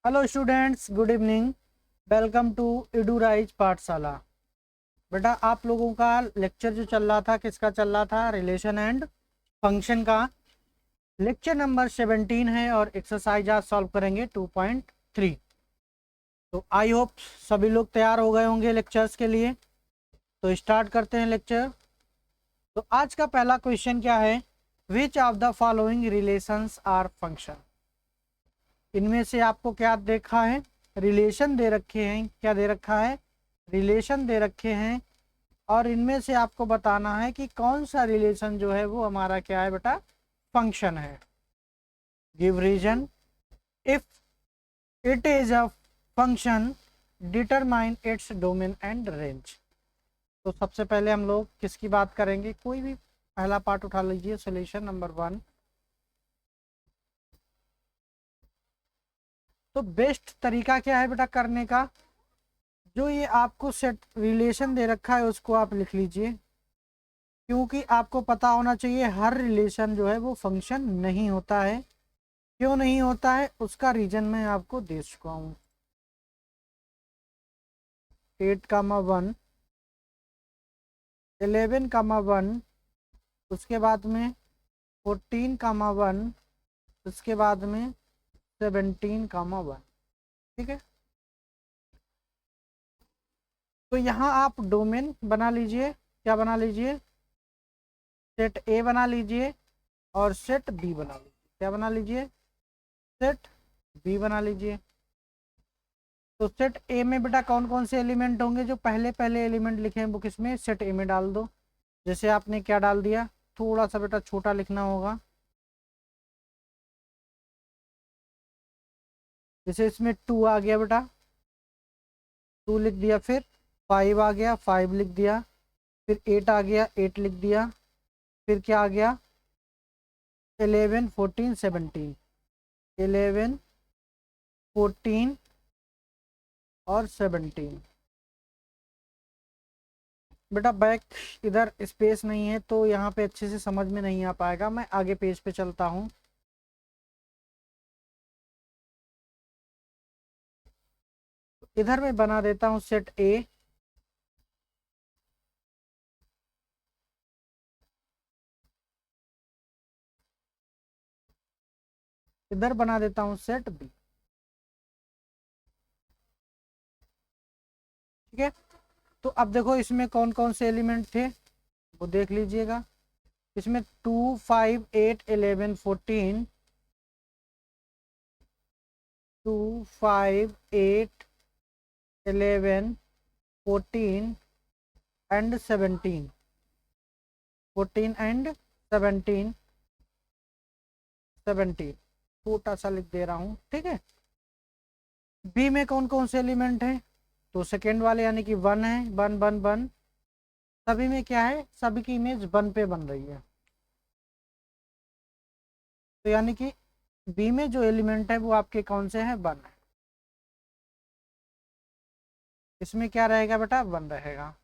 Hello students, good evening. Welcome to Edurise Pathshala. बेटा, आप लोगों का लेक्चर जो चल रहा था, किसका चल रहा था? रिलेशन एंड फंक्शन का। लेक्चर नंबर 17 है और एक्सरसाइज आज सॉल्व करेंगे 2.3। तो आई होप सभी लोग तैयार हो गए होंगे लेक्चर्स के लिए। तो स्टार्ट करते हैं लेक्चर। तो आज का पहला क्वेश्चन क्या है? Which of the following relations are function. इनमें से आपको क्या देखा है? रिलेशन दे रखे हैं। क्या दे रखा है? रिलेशन दे रखे हैं। और इनमें से आपको बताना है कि कौन सा रिलेशन जो है वो हमारा क्या है बेटा? फंक्शन है। Give reason. If it is a function, determine its domain and range. तो सबसे पहले हम लोग किसकी बात करेंगे? कोई भी पहला पार्ट उठा लीजिए। Solution number 1। तो बेस्ट तरीका क्या है बेटा करने का? जो ये आपको सेट रिलेशन दे रखा है उसको आप लिख लीजिए, क्योंकि आपको पता होना चाहिए हर रिलेशन जो है वो फंक्शन नहीं होता है। क्यों नहीं होता है उसका रीजन मैं आपको दे चुका हूँ। 8,1, 11,1, उसके बाद में 14,1, उसके बाद में 17,1। ठीक है। तो यहाँ आप डोमेन बना लीजिए। क्या बना लीजिए? सेट ए बना लीजिए और सेट बी बना लीजिए। क्या बना लीजिए? सेट बी बना लीजिए। तो सेट ए में बेटा कौन कौन से एलिमेंट होंगे? जो पहले पहले एलिमेंट लिखे हैं वो किसमें? सेट ए में डाल दो। जैसे आपने क्या डाल दिया, थोड़ा सा बेटा छोटा लिखना होगा। जैसे इसमें 2 आ गया बेटा, 2 लिख दिया। फिर 5 आ गया, 5 लिख दिया। फिर 8 आ गया, 8 लिख दिया। फिर क्या आ गया? 11, 14, 17। 11, 14 और 17। बेटा बैक इधर स्पेस नहीं है तो यहाँ पे अच्छे से समझ में नहीं आ पाएगा। मैं आगे पेज पे चलता हूँ। इधर मैं बना देता हूँ सेट ए। इधर बना देता हूँ सेट बी। ठीक है। तो अब देखो इसमें कौन कौन से एलिमेंट थे वो देख लीजिएगा। इसमें 2, 5, 8, 11, 14। 2, 5, 8, 11, 14 एंड 17। 14 एंड 17। 17 छोटा सा लिख दे रहा हूँ। ठीक है। बी में कौन कौन से एलिमेंट हैं? तो सेकेंड वाले यानी कि 1 है। 1, 1, 1। सभी में क्या है? सभी की इमेज 1 पे बन रही है। तो यानी कि बी में जो एलिमेंट है वो आपके कौन से हैं? 1 है। इसमें क्या रहेगा बेटा? 1 रहेगा।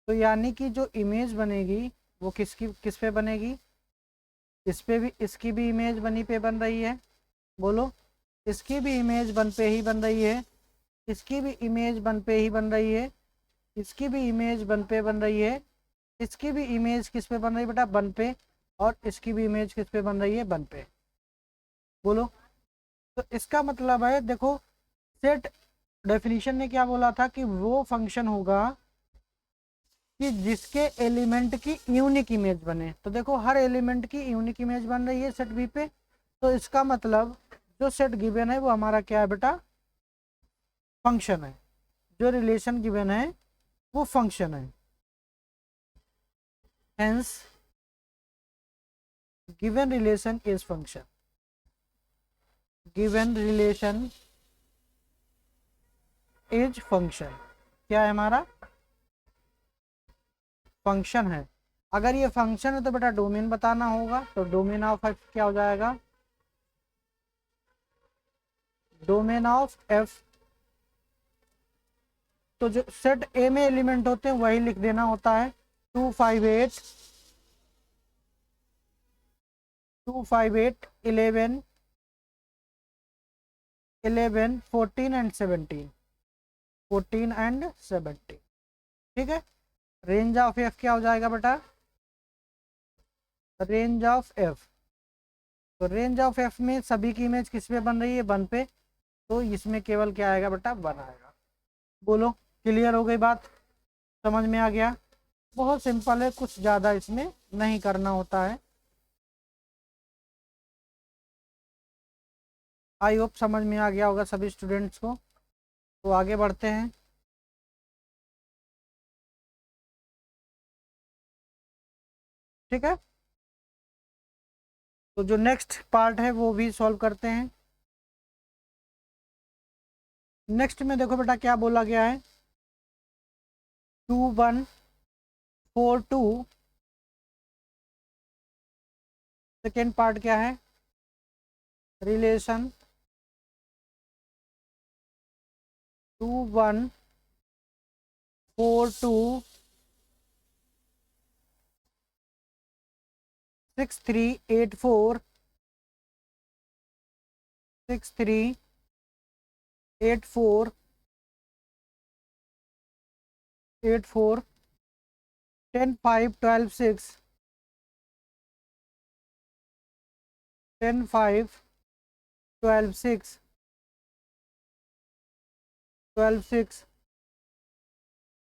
तो यानी कि जो इमेज बनेगी वो किस पे बनेगी? इस पे भी, इसकी भी इमेज बनी पे बन रही है। बोलो। इसकी भी इमेज 1 पे ही बन रही है। इसकी भी इमेज 1 पे ही बन रही है। इसकी भी इमेज 1 पे बन रही है। इसकी भी इमेज किस पे बन रही है बेटा? 1 पे। और इसकी भी इमेज किस पे बन रही है? 1 पे। बोलो। तो इसका मतलब है, देखो, सेट डेफिनेशन ने क्या बोला था कि वो फंक्शन होगा कि जिसके एलिमेंट की यूनिक इमेज बने। तो देखो हर एलिमेंट की यूनिक इमेज बन रही है सेट बी पे। तो इसका मतलब जो सेट गिवन है वो हमारा क्या है बेटा? फंक्शन है। जो रिलेशन गिवन है वो फंक्शन है। Hence given relation is function. Given relation is function. क्या है हमारा? फंक्शन है। अगर ये फंक्शन है तो बेटा डोमेन बताना होगा। तो डोमेन ऑफ एफ क्या हो जाएगा? Domain of F. तो जो सेट ए में एलिमेंट होते हैं वही लिख देना होता है। 2, 5, 8, 2, 5, 8, 11, 11, 14 एंड 17, 14 एंड 17। ठीक है, रेंज ऑफ एफ क्या हो जाएगा बेटा, रेंज ऑफ एफ। तो रेंज ऑफ एफ में सभी की इमेज किस पे बन रही है, 1 पे, तो इसमें केवल क्या आएगा बेटा, 1 आएगा। बोलो, क्लियर हो गई बात, समझ में आ गया। बहुत सिंपल है, कुछ ज़्यादा इसमें नहीं करना होता है। आई होप समझ में आ गया होगा सभी स्टूडेंट्स को। तो आगे बढ़ते हैं। ठीक है, तो जो नेक्स्ट पार्ट है वो भी सॉल्व करते हैं। नेक्स्ट में देखो बेटा क्या बोला गया है, 2142। सेकेंड पार्ट क्या है, रिलेशन 2142 6384 6384 84 10 5 12 6 10 5 12 6 12 6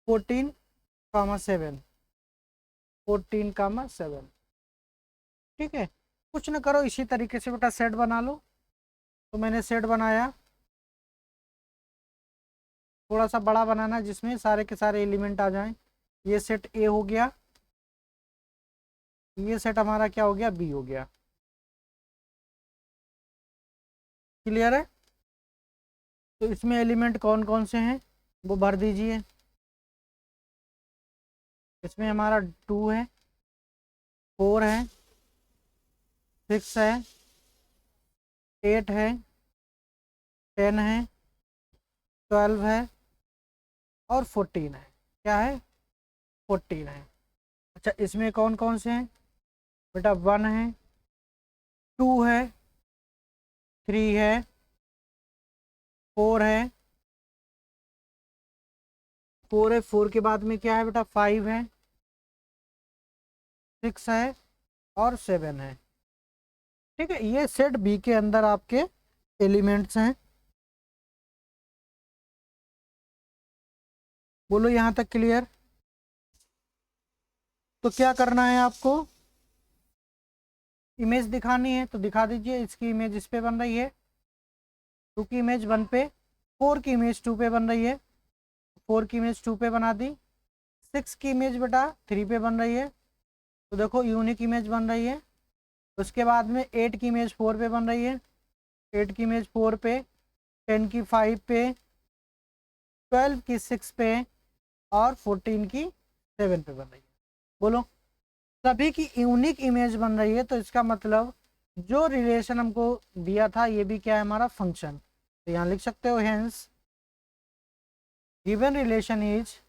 14 7 14 7। ठीक है, कुछ न करो, इसी तरीके से बेटा सेट बना लो। तो मैंने सेट बनाया, थोड़ा सा बड़ा बनाना जिसमें सारे के सारे एलिमेंट आ जाएं। ये सेट ए हो गया, ये सेट हमारा क्या हो गया, बी हो गया। क्लियर है, तो इसमें एलिमेंट कौन कौन से हैं वो भर दीजिए। इसमें हमारा 2 है, 4 है, 6 है, 8 है, 10 है, 12 है और 14 है। क्या है, 14 है। अच्छा, इसमें कौन कौन से हैं बेटा, 1 है, 2 है, 3 है, 4 है, 4 है, 4 के बाद में क्या है बेटा, 5 है, 6 है और 7 है। ठीक है, ये सेट बी के अंदर आपके एलिमेंट्स हैं। बोलो यहाँ तक क्लियर। तो क्या करना है आपको, इमेज दिखानी है तो दिखा दीजिए। इसकी इमेज इस पे बन रही है, 2 की इमेज 1 पे, 4 की इमेज 2 पे बन रही है, 4 की इमेज 2 पे बना दी। 6 की इमेज बेटा 3 पे बन रही है, तो देखो यूनिक इमेज बन रही है। उसके बाद में 8 की इमेज 4 पे बन रही है, 8 की इमेज 4 पे, 10 की 5 पे, 12 की 6 पे और 14 की 7 पे बन रही है। बोलो, सभी की यूनिक इमेज बन रही है, तो इसका मतलब जो रिलेशन हमको दिया था ये भी क्या है, हमारा फंक्शन। तो यहाँ लिख सकते हो, hence given relation is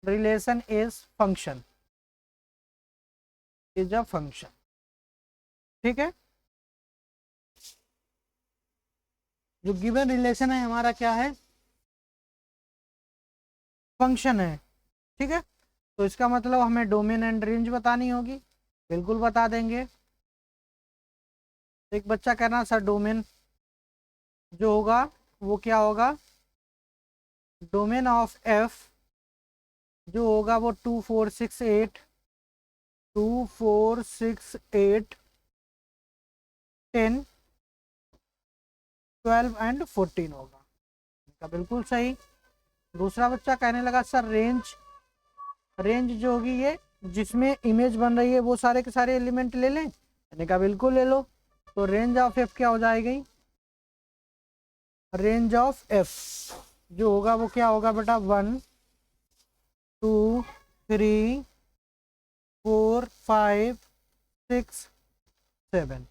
relation is function, is a function. ठीक है, जो गिवन रिलेशन है हमारा क्या है, फंक्शन है। ठीक है, तो इसका मतलब हमें डोमेन एंड रेंज बतानी होगी, बिल्कुल बता देंगे। एक बच्चा कहना सर डोमेन जो होगा वो क्या होगा, डोमेन ऑफ एफ जो होगा वो 2468 2468 10 12 एंड 14 होगा। का बिल्कुल सही। दूसरा बच्चा कहने लगा सर रेंज, रेंज जो होगी ये जिसमें इमेज बन रही है वो सारे के सारे एलिमेंट ले लें। मैंने कहा बिल्कुल ले लो। तो रेंज ऑफ एफ क्या हो जाएगी, रेंज ऑफ एफ जो होगा वो क्या होगा बेटा, 1 2 3 4 5 6 7।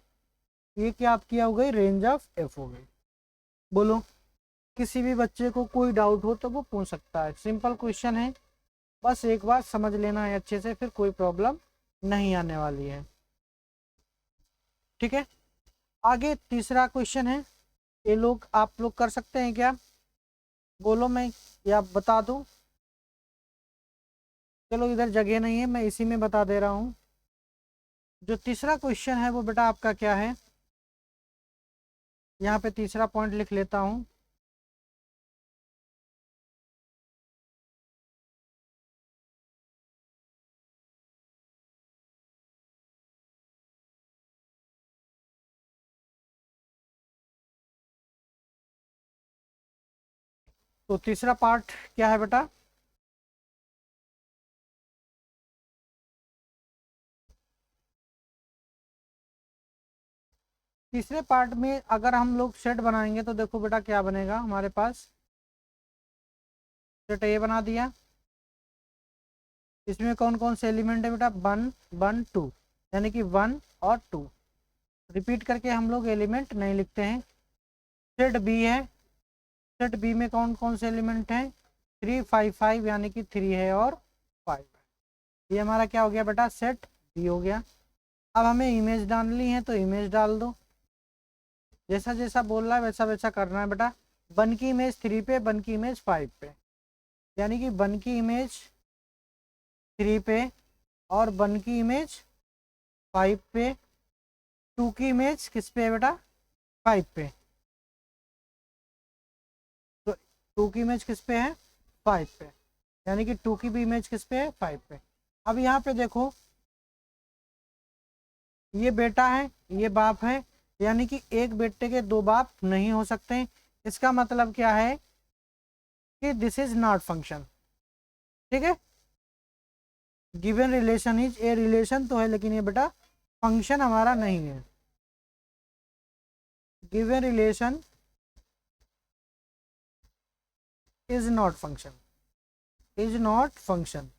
ये क्या आपकी हो गई, रेंज ऑफ एफ हो गई। बोलो, किसी भी बच्चे को कोई डाउट हो तो वो पूछ सकता है, सिंपल क्वेश्चन है, बस एक बार समझ लेना है अच्छे से, फिर कोई प्रॉब्लम नहीं आने वाली है। ठीक है, आगे तीसरा क्वेश्चन है, ये लोग आप लोग कर सकते हैं क्या, बोलो मैं या बता दूं। चलो इधर जगह नहीं है, मैं इसी में बता दे रहा हूँ। जो तीसरा क्वेश्चन है वो बेटा आपका क्या है, यहाँ पे तीसरा पॉइंट लिख लेता हूँ। तो तीसरा पार्ट क्या है बेटा, तीसरे पार्ट में अगर हम लोग सेट बनाएंगे तो देखो बेटा क्या बनेगा हमारे पास, सेट ए बना दिया, इसमें कौन कौन से एलिमेंट है बेटा, 1 1 2, यानी कि 1 और 2, रिपीट करके हम लोग एलिमेंट नहीं लिखते हैं। सेट बी है, सेट बी में कौन कौन से एलिमेंट हैं, 3 5 5, यानी कि 3 है और 5 है। ये हमारा क्या हो गया बेटा, सेट बी हो गया। अब हमें इमेज डालनी है तो इमेज डाल दो, जैसा जैसा बोल रहा है वैसा वैसा करना है बेटा। 1 की इमेज 3 पे, 1 की इमेज 5 पे, यानी कि 1 की इमेज 3 पे और 1 की इमेज 5 पे, 2 की इमेज किस पे है बेटा, 5 पे, तो 2 की इमेज किस पे है, 5 पे, यानी कि 2 की भी इमेज किस पे है, 5 पे। अब यहाँ पे देखो, ये बेटा है ये बाप है, यानी कि एक बेटे के दो बाप नहीं हो सकते। इसका मतलब क्या है कि दिस इज नॉट फंक्शन, ठीक है। Given relation is a, relation तो है लेकिन ये बेटा फंक्शन हमारा नहीं है। Given relation is not function, is not function,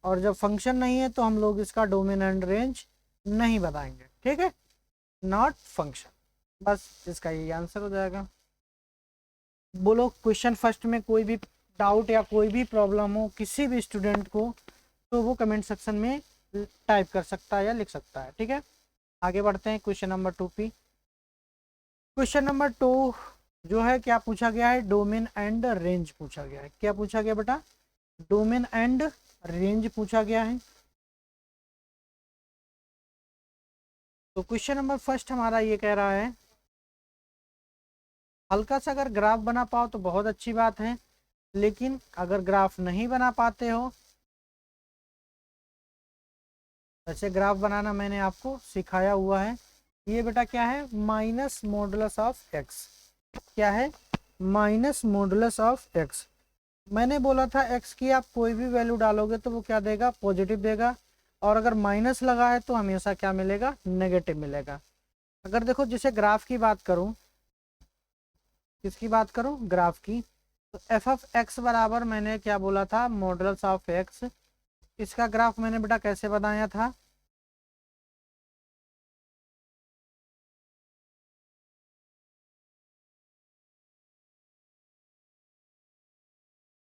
और जब फंक्शन नहीं है तो हम लोग इसका डोमेन एंड रेंज नहीं बताएंगे, ठीक है, नॉट फंक्शन। बस इसका यही आंसर हो जाएगा। बोलो क्वेश्चन फर्स्ट में कोई भी डाउट या कोई भी प्रॉब्लम हो किसी भी स्टूडेंट को, तो वो कमेंट सेक्शन में टाइप कर सकता है या लिख सकता है, ठीक है। आगे बढ़ते हैं क्वेश्चन नंबर 2 पे। क्वेश्चन नंबर 2 जो है क्या पूछा गया है, डोमेन एंड रेंज पूछा गया है। क्या पूछा गया बेटा, डोमेन एंड रेंज पूछा गया है। तो क्वेश्चन नंबर फर्स्ट हमारा ये कह रहा है, हल्का सा अगर ग्राफ बना पाओ तो बहुत अच्छी बात है, लेकिन अगर ग्राफ नहीं बना पाते हो, वैसे ग्राफ बनाना मैंने आपको सिखाया हुआ है। ये बेटा क्या है, माइनस मॉडुलस ऑफ एक्स, क्या है, माइनस मॉडुलस ऑफ एक्स। मैंने बोला था एक्स की आप कोई भी वैल्यू डालोगे तो वो क्या देगा, पॉजिटिव देगा, और अगर माइनस लगा है तो हमेशा क्या मिलेगा, नेगेटिव मिलेगा। अगर देखो जैसे ग्राफ की बात करूं, किसकी बात करूं, ग्राफ की, तो एफ ऑफ एक्स बराबर मैंने क्या बोला था, मॉडुलस ऑफ एक्स। इसका ग्राफ मैंने बेटा कैसे बनाया था,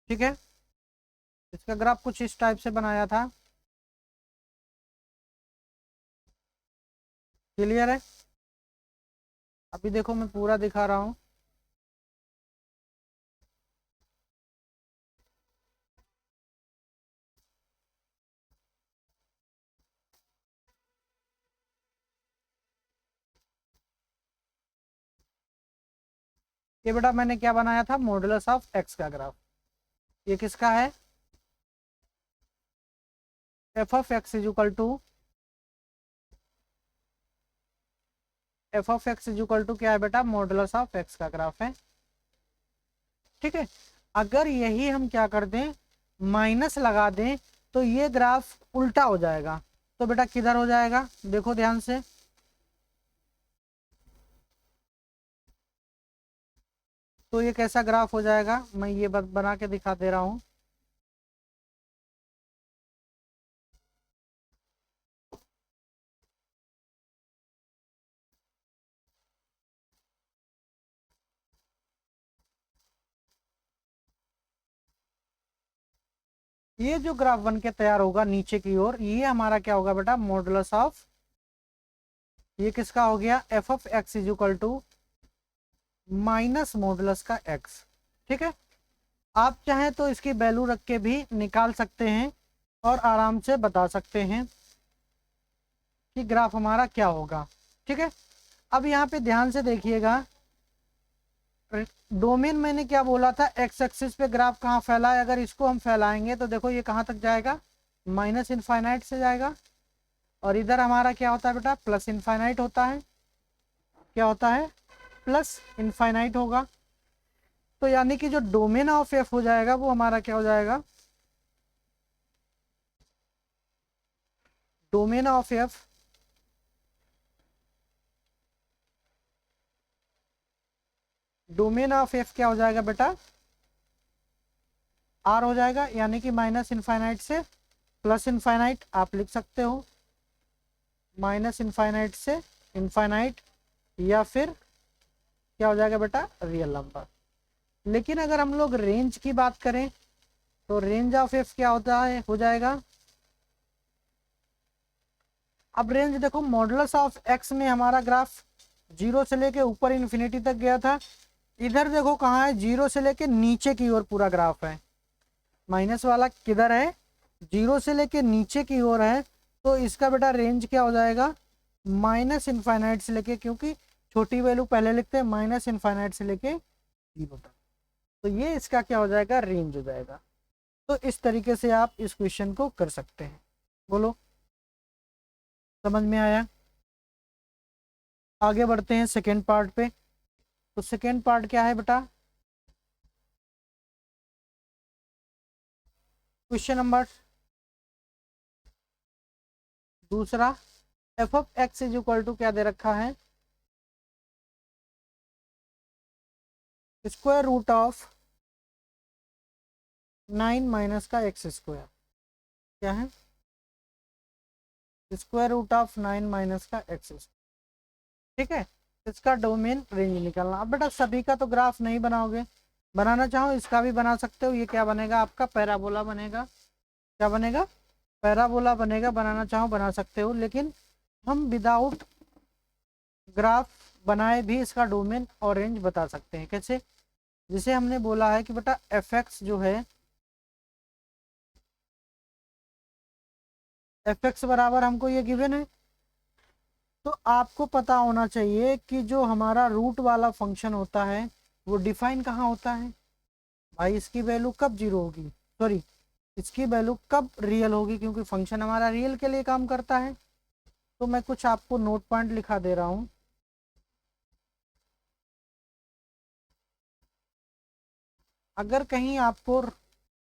ठीक है, इसका ग्राफ कुछ इस टाइप से बनाया था, क्लियर है। अभी देखो मैं पूरा दिखा रहा हूँ। ये बेटा मैंने क्या बनाया था, मॉडुलस ऑफ एक्स का ग्राफ। ये किसका है, f of x is equal to, f of x is equal to क्या है बेटा, मॉडुलस ऑफ एक्स का ग्राफ है, ठीक है। अगर यही हम क्या कर दें, माइनस लगा दें, तो ये ग्राफ उल्टा हो जाएगा। तो बेटा किधर हो जाएगा, देखो ध्यान से, तो ये कैसा ग्राफ हो जाएगा, मैं ये बना के दिखा दे रहा हूँ। ये जो ग्राफ बन के तैयार होगा नीचे की ओर, ये हमारा क्या होगा बेटा, मॉडुलस ऑफ ये किसका हो गया, f of x is equal to minus modulus का एक्स। ठीक है, आप चाहें तो इसकी वैल्यू रख के भी निकाल सकते हैं और आराम से बता सकते हैं कि ग्राफ हमारा क्या होगा। ठीक है, अब यहाँ पे ध्यान से देखिएगा, डोमेन मैंने क्या बोला था, एक्स एक्सिस पे ग्राफ कहाँ फैला है, अगर इसको हम फैलाएंगे तो देखो ये कहाँ तक जाएगा, माइनस इनफाइनाइट से जाएगा, और इधर हमारा क्या होता है बेटा, प्लस इनफाइनाइट होता है। क्या होता है, प्लस इनफाइनाइट होगा। तो यानी कि जो डोमेन ऑफ एफ हो जाएगा वो हमारा क्या हो जाएगा, domain of F domain of F क्या हो जाएगा बेटा, आर हो जाएगा, यानी कि माइनस इनफाइनाइट से प्लस इनफाइनाइट आप लिख सकते हो, माइनस इनफाइनाइट से इनफाइनाइट, या फिर क्या हो जाएगा बेटा, रियल नंबर। लेकिन अगर हम लोग रेंज की बात करें तो रेंज ऑफ एफ क्या होता है, हो जाएगा, अब रेंज देखो, मॉडुलस ऑफ एक्स में हमारा ग्राफ जीरो से लेके ऊपर इन्फिनिटी तक गया था, इधर देखो कहाँ है, जीरो से लेके नीचे की ओर पूरा ग्राफ है। माइनस वाला किधर है, जीरो से लेके नीचे की ओर है, तो इसका बेटा रेंज क्या हो जाएगा, माइनस इनफाइनाइट से लेके, क्योंकि छोटी वैल्यू पहले लिखते हैं, माइनस इनफाइनाइट से लेके जीरो तक, तो ये इसका क्या हो जाएगा, रेंज हो जाएगा। तो इस तरीके से आप इस क्वेश्चन को कर सकते हैं। बोलो, समझ में आया? आगे बढ़ते हैं सेकेंड पार्ट पे। तो सेकेंड पार्ट क्या है बेटा, क्वेश्चन नंबर दूसरा, f of x is equal to क्या दे रखा है, स्क्वायर रूट ऑफ 9 माइनस का एक्स स्क्वायर। क्या है, स्क्वायर रूट ऑफ 9 माइनस का एक्स स्क्वायर। ठीक है, इसका डोमेन रेंज निकालना। अब बेटा सभी का तो ग्राफ नहीं बनाओगे, बनाना चाहो इसका भी बना सकते हो। ये क्या बनेगा आपका, पैराबोला बनेगा। क्या बनेगा, पैराबोला बनेगा। बनाना चाहो बना सकते हो, लेकिन हम विदाउट ग्राफ बनाए भी इसका डोमेन और रेंज बता सकते हैं। कैसे, जिसे हमने बोला है कि बेटा एफ एक्स जो है, एफ एक्स बराबर हमको ये गिवन है, तो आपको पता होना चाहिए कि जो हमारा रूट वाला फंक्शन होता है वो डिफाइन कहाँ होता है भाई, इसकी वैल्यू कब जीरो होगी, सॉरी इसकी वैल्यू कब रियल होगी, क्योंकि फंक्शन हमारा रियल के लिए काम करता है। तो मैं कुछ आपको नोट पॉइंट लिखा दे रहा हूँ। अगर कहीं आपको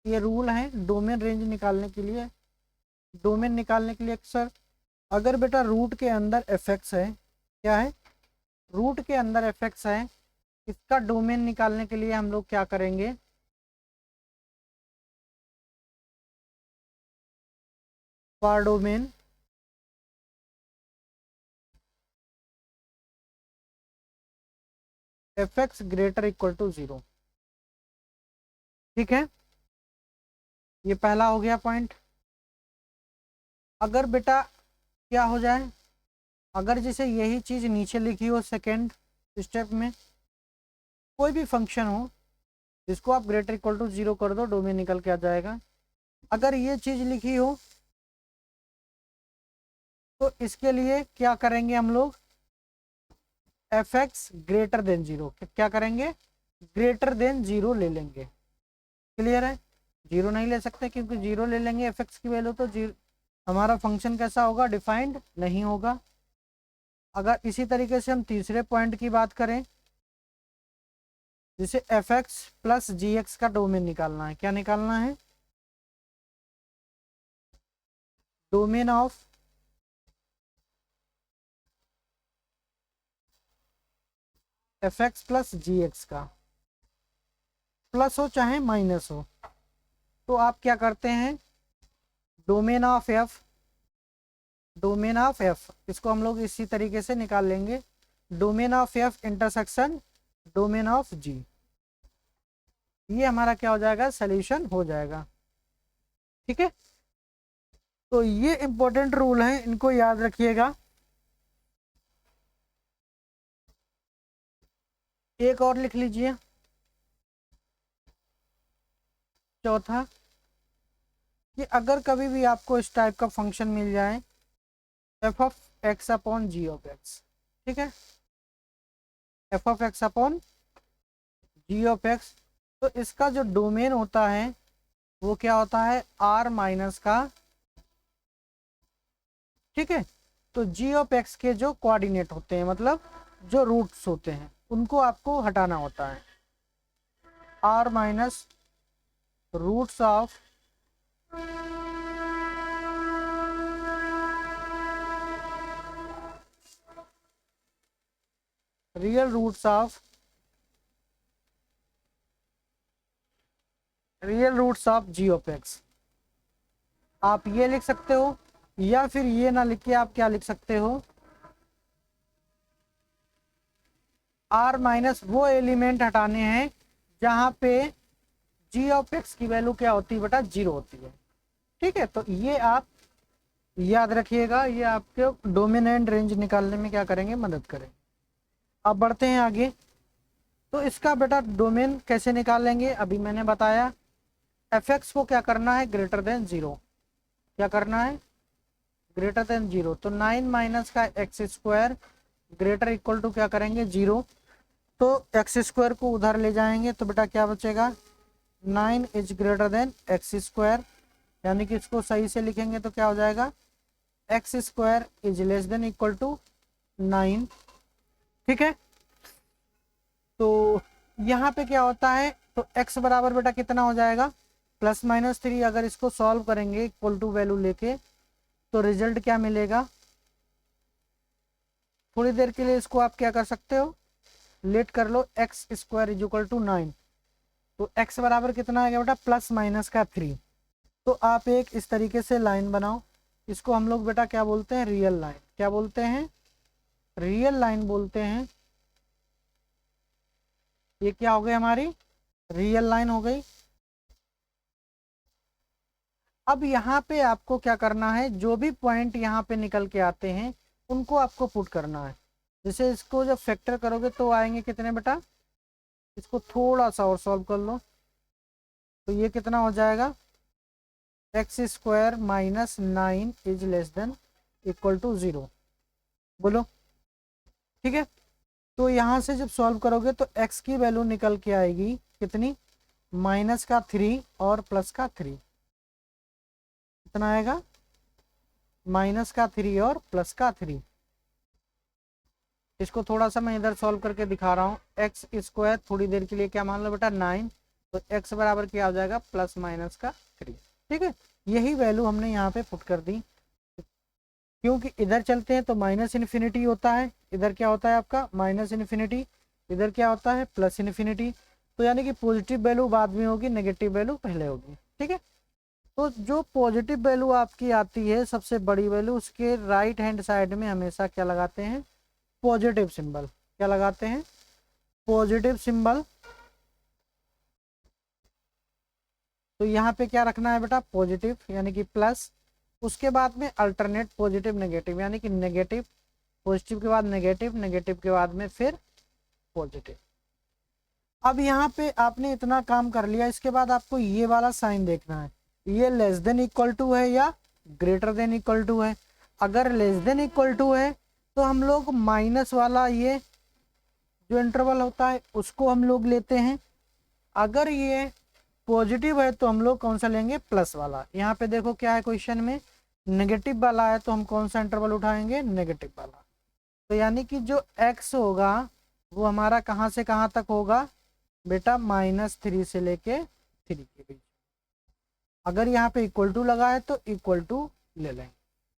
ये रूल है डोमेन रेंज निकालने के लिए, डोमेन निकालने के लिए अक्सर, अगर बेटा रूट के अंदर एफ एक्स है, क्या है, रूट के अंदर एफ एक्स है, इसका डोमेन निकालने के लिए हम लोग क्या करेंगे, for domain f x greater equal to 0। ठीक है, ये पहला हो गया पॉइंट। अगर बेटा क्या हो जाए, अगर जैसे यही चीज़ नीचे लिखी हो सेकेंड स्टेप में, कोई भी फंक्शन हो जिसको आप ग्रेटर इक्वल टू 0 कर दो, डोमेन निकल के आ जाएगा। अगर ये चीज़ लिखी हो तो इसके लिए क्या करेंगे हम लोग, एफ एक्स ग्रेटर देन 0, क्या करेंगे, ग्रेटर देन 0 ले लेंगे। क्लियर है, 0 नहीं ले सकते, क्योंकि 0 ले लेंगे एफ एक्स की वैल्यू तो हमारा फंक्शन कैसा होगा, डिफाइंड नहीं होगा। अगर इसी तरीके से हम तीसरे पॉइंट की बात करें, जिसे F X plus G X का डोमेन निकालना है, क्या निकालना है, domain of F X plus G X का, प्लस हो चाहे माइनस हो, तो आप क्या करते हैं, domain of F, domain of F, इसको हम लोग इसी तरीके से निकाल लेंगे, domain of F intersection domain of G. ये हमारा क्या हो जाएगा, सॉल्यूशन हो जाएगा। ठीक है, तो ये इंपॉर्टेंट रूल है, इनको याद रखिएगा। एक और लिख लीजिए, चौथा, कि अगर कभी भी आपको इस टाइप का फंक्शन मिल जाए f of x upon g of x, ठीक है, f of x upon g of x, तो इसका जो डोमेन होता है वो क्या होता है, आर माइनस का, ठीक है। तो जी ऑफ एक्स के जो कोऑर्डिनेट होते हैं, मतलब जो रूट्स होते हैं, उनको आपको हटाना होता है। R minus roots of real roots of g of x, आप ये लिख सकते हो, या फिर ये ना लिख के आप क्या लिख सकते हो, आर माइनस वो एलिमेंट हटाने हैं जहां पे जी ऑफ एक्स की वैल्यू क्या होती है बेटा, जीरो होती है, ठीक है। तो ये आप याद रखिएगा, ये आपके डोमेन एंड रेंज निकालने में क्या करेंगे, मदद करेंगे। अब बढ़ते हैं आगे। तो इसका बेटा डोमेन कैसे निकालेंगे, अभी मैंने बताया, एफ एक्स को क्या करना है, ग्रेटर देन जीरो, क्या करना है, ग्रेटर देन जीरो। तो 9 माइनस का x square greater equal to क्या करेंगे, जीरो। तो एक्स स्क्वायर को उधर ले जाएंगे तो बेटा क्या बचेगा, 9 is greater than x square, यानी कि इसको सही से लिखेंगे तो क्या हो जाएगा, x square is less than equal to 9, ठीक है। तो यहाँ पे क्या होता है, तो x बराबर बेटा कितना हो जाएगा, +-3। अगर इसको सॉल्व करेंगे इक्वल टू वैल्यू लेके तो रिजल्ट क्या मिलेगा, थोड़ी देर के लिए इसको आप क्या कर सकते हो, लेट कर लो, X square is equal to 9। तो x बराबर कितना आ गया बेटा, +-3। तो आप एक इस तरीके से लाइन बनाओ, इसको हम लोग बेटा क्या बोलते हैं, रियल लाइन, क्या बोलते हैं, रियल लाइन बोलते हैं। ये क्या हो गई हमारी, रियल लाइन हो गई। अब यहाँ पे आपको क्या करना है, जो भी पॉइंट यहाँ पे निकल के आते हैं उनको आपको पुट करना है। जैसे इसको जब फैक्टर करोगे तो आएंगे कितने बेटा, इसको थोड़ा सा और सॉल्व कर लो, तो ये कितना हो जाएगा, x square minus 9 is less than equal to 0, बोलो, ठीक है। तो यहाँ से जब सॉल्व करोगे तो x की वैल्यू निकल के आएगी कितनी, -3 और +3, कितना आएगा, -3 और +3। इसको थोड़ा सा मैं इधर सॉल्व करके दिखा रहा हूँ, एक्स स्क्वायर थोड़ी देर के लिए क्या मान लो बेटा, 9, तो x बराबर क्या हो जाएगा, +-3, ठीक है। यही वैल्यू हमने यहाँ पे पुट कर दी, क्योंकि इधर चलते हैं तो -∞ होता है, इधर क्या होता है आपका -∞, इधर क्या होता है +∞। तो यानी कि पॉजिटिव वैल्यू बाद में होगी, नेगेटिव वैल्यू पहले होगी, ठीक है। तो जो पॉजिटिव वैल्यू आपकी आती है सबसे बड़ी वैल्यू, उसके राइट हैंड साइड में हमेशा क्या लगाते हैं, पॉजिटिव सिंबल, क्या लगाते हैं, पॉजिटिव सिंबल। तो यहाँ पे क्या रखना है बेटा, पॉजिटिव यानी कि प्लस, उसके बाद में अल्टरनेट पॉजिटिव नेगेटिव, यानी कि नेगेटिव, पॉजिटिव के बाद नेगेटिव, नेगेटिव के बाद में फिर पॉजिटिव। अब यहाँ पे आपने इतना काम कर लिया, इसके बाद आपको ये वाला साइन देखना है, ये लेस देन इक्वल टू है या ग्रेटर देन इक्वल टू है। अगर लेस देन इक्वल टू है तो हम लोग माइनस वाला ये जो इंटरवल होता है उसको हम लोग लेते हैं। अगर ये पॉजिटिव है तो हम लोग कौन सा लेंगे, प्लस वाला। यहाँ पे देखो क्या है क्वेश्चन में, नेगेटिव वाला है तो हम कौन सा इंटरवल उठाएंगे, नेगेटिव वाला। तो यानी कि जो x होगा वो हमारा कहाँ से कहाँ तक होगा बेटा, -3 से लेके 3 के बीच। अगर यहाँ पे इक्वल टू लगा है तो इक्वल टू ले लेंगे,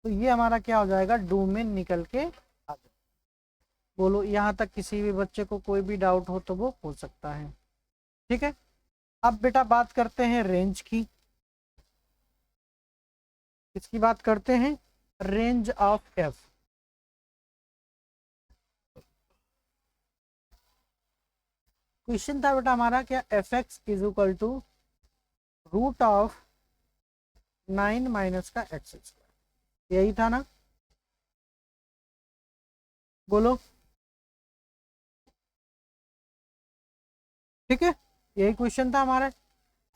तो ये हमारा क्या हो जाएगा, डोमेन निकल के आ जाए। बोलो, यहाँ तक किसी भी बच्चे को कोई भी डाउट हो तो वो पूछ सकता है, ठीक है। अब बेटा बात करते हैं रेंज की, किसकी बात करते हैं, रेंज ऑफ एफ। क्वेश्चन था बेटा हमारा क्या, f x is equal to root of 9 minus का एक्स स्क्वायर, यही था ना, बोलो। ठीक है, यही क्वेश्चन था हमारा।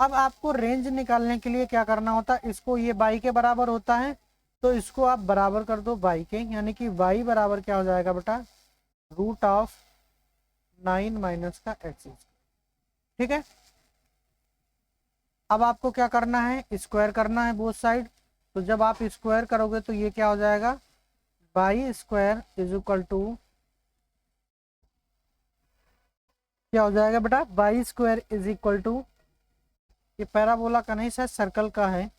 अब आपको रेंज निकालने के लिए क्या करना होता है, इसको ये y के बराबर होता है तो इसको आप बराबर कर दो y के, यानी कि y बराबर क्या हो जाएगा बेटा, रूट ऑफ 9 माइनस का x। ठीक है, अब आपको क्या करना है, स्क्वायर करना है बोथ साइड। तो जब आप स्क्वायर करोगे तो ये क्या हो जाएगा, y square is equal to, क्या हो जाएगा बेटा, y square is equal to, ये पैराबोला का नहीं शायद सर्कल का है,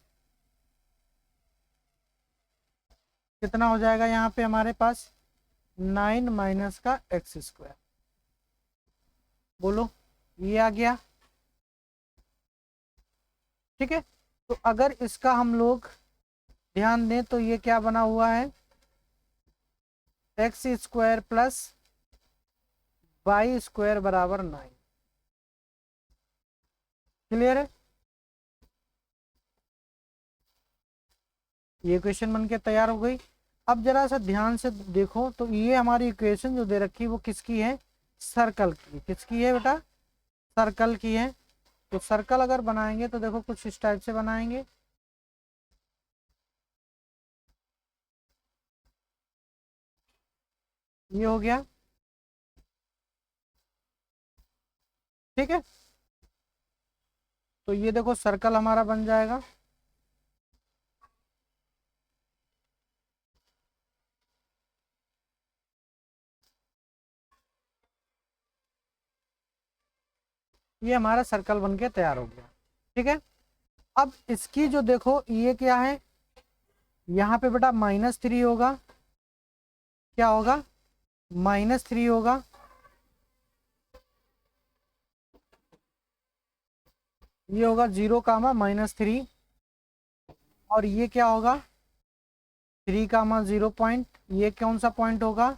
कितना हो जाएगा यहाँ पे हमारे पास 9 माइनस का एक्स स्क्वायर। बोलो, ये आ गया। ठीक है, तो अगर इसका हम लोग ध्यान दें तो ये क्या बना हुआ है, x square plus y square बराबर 9। क्लियर है, ये इक्वेशन बन के तैयार हो गई। अब जरा सा ध्यान से देखो तो ये हमारी इक्वेशन जो दे रखी है वो किसकी है, सर्कल की। किसकी है बेटा, सर्कल की है। तो सर्कल अगर बनाएंगे तो देखो कुछ इस टाइप से बनाएंगे, ये हो गया। ठीक है, तो ये देखो सर्कल हमारा बन जाएगा। ये हमारा सर्कल बन के तैयार हो गया। ठीक है, अब इसकी जो देखो ये क्या है, यहाँ पे बेटा -3 होगा, क्या होगा, -3 होगा। ये होगा 0 कामा -3, और ये क्या होगा 3 कामा 0 पॉइंट, ये कौन सा पॉइंट होगा,